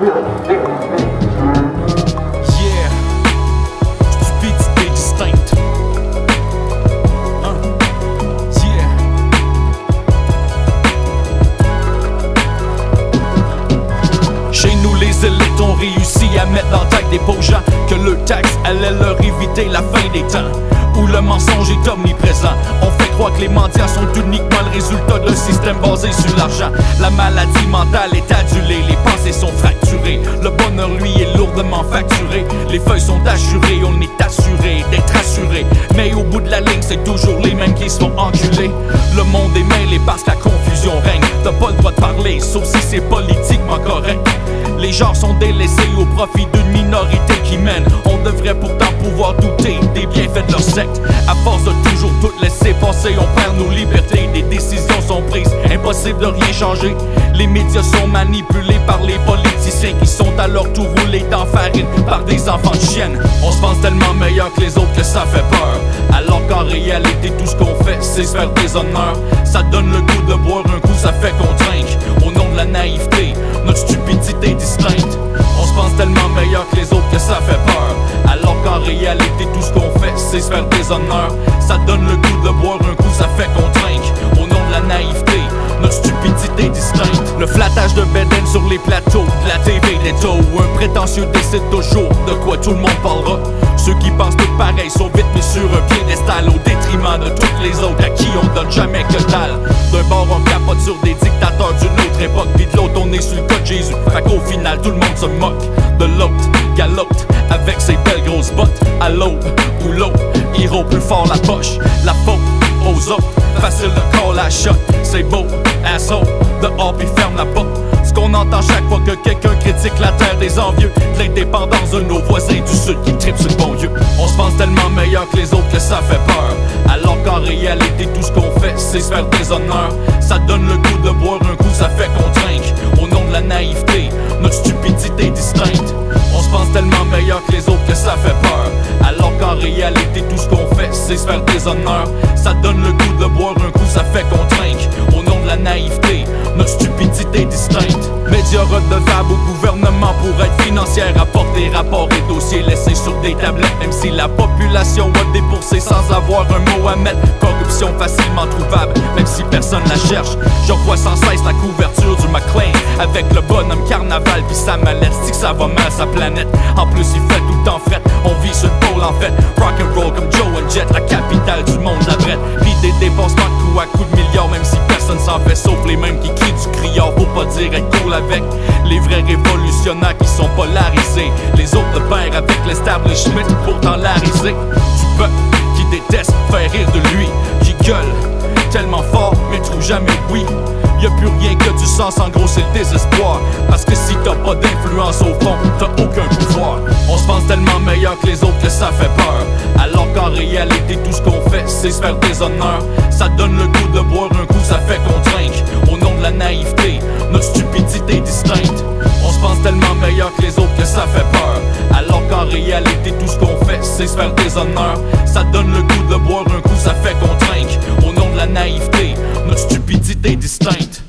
Yeah, stupidité distincte. Yeah. Chez nous les élites ont réussi à mettre dans la tête des pauvres gens que le taxe allait leur éviter la fin des temps, où le mensonge est omniprésent. On fait croire que les mendiants sont uniquement le résultat d'un système basé sur l'argent. La maladie mentale est adulée, les pensées sont fracturées. Le bonheur, lui, est lourdement facturé. Les feuilles sont assurées, on est assuré d'être assuré. Mais au bout de la ligne, c'est toujours les mêmes qui se font enculer. Le monde est mêlé parce que la confusion règne. T'as pas le droit de parler, sauf si c'est politiquement correct. Les genres sont délaissés au profit d'une minorité qui mène. On devrait pourtant pouvoir douter des bienfaits de leur secte. À force de toujours tout laisser passer, on perd nos libertés. Des décisions sont prises, impossible de rien changer. Les médias sont manipulés par les politiciens qui sont à leur tour roulés dans farine par des enfants de chiennes. On se pense tellement meilleur que les autres que ça fait peur, alors qu'en réalité tout ce qu'on fait c'est se faire des honneurs. Ça donne le goût de boire un coup, ça fait qu'on trinque au nom de la naïveté, notre stupidité distincte. On se pense tellement meilleur que les autres que ça fait peur, alors qu'en réalité tout ce qu'on fait c'est se faire des honneurs. Ça donne le goût de boire un coup, ça fait qu'on trinque au nom de la naïveté, notre stupidité distincte. Le flattage de Beden sur les plateaux de la TV d'État, où un prétentieux décide toujours de quoi tout le monde parlera. Ceux qui pensent tout pareil sont vite mis sur un piédestal, au détriment de toutes les autres à qui on donne jamais que dalle. D'un bord on capote sur des dictateurs d'une autre époque, puis de l'autre on est sur le cas de Jésus. Fait qu'au final tout le monde se moque de l'autre, galope avec ses belles grosses bottes. À l'aube ou l'autre ira plus fort la poche. La faute aux autres, facile de call la shot. C'est beau, asshole, dehors pis ferme la porte. Ce qu'on entend chaque fois que quelqu'un critique la terre des envieux, de l'indépendance de nos voisins du sud qui trippent sur le bon Dieu. On se pense tellement meilleur que les autres que ça fait peur, alors qu'en réalité tout ce qu'on fait c'est se faire des honneurs. Ça donne le goût de boire un coup, ça fait qu'on trinque au nom de la naïveté, notre stupidité distincte. On se pense tellement meilleur que les autres que ça fait peur, alors qu'en réalité tout ce qu'on fait c'est se faire des honneurs. Ça donne le goût de boire un coup, ça fait qu'on trinque au nom de la naïveté, notre stupidité distincte. Médias redevables au gouvernement pour être financière, apporter rapports et dossiers laissés sur des tablettes. Même si la population a déboursé sans avoir un mot à mettre. Corruption facilement trouvable, même si personne la cherche. Je revois sans cesse la couverture du McLean avec le bonhomme carnaval pis sa mallette. C'est que ça va mal sa planète. En plus il fait tout le temps fret, on vit sur le pôle en fait. Rock'n'roll comme Joe and Jet, la capitale du monde la brette. Pis des dépensements de coups à coups de milliards, même si personne s'en fait sauf les mêmes qui crient du criard. Faut pas dire être cool avec les vrais révolutionnaires qui sont polarisés. Les autres de pair avec l'establishment pourtant larisé. Du peuple qui déteste faire rire de lui, qui gueule tellement fort mais trouve jamais oui. Y'a plus rien que du sens, en gros c'est le désespoir. Parce que si t'as pas d'influence au fond, t'as aucun pouvoir. On se pense tellement meilleur que les autres que ça fait peur, alors qu'en réalité tout ce qu'on fait c'est se faire des honneurs. Ça donne le goût de boire un coup, ça fait qu'on trinque au nom de la naïveté, notre stupidité distincte. On se pense tellement meilleur que les autres que ça fait peur, alors qu'en réalité tout ce qu'on fait c'est se faire des honneurs. Ça donne le goût de boire un coup, ça fait qu'on trinque au nom de la naïveté, notre stupidité distincte.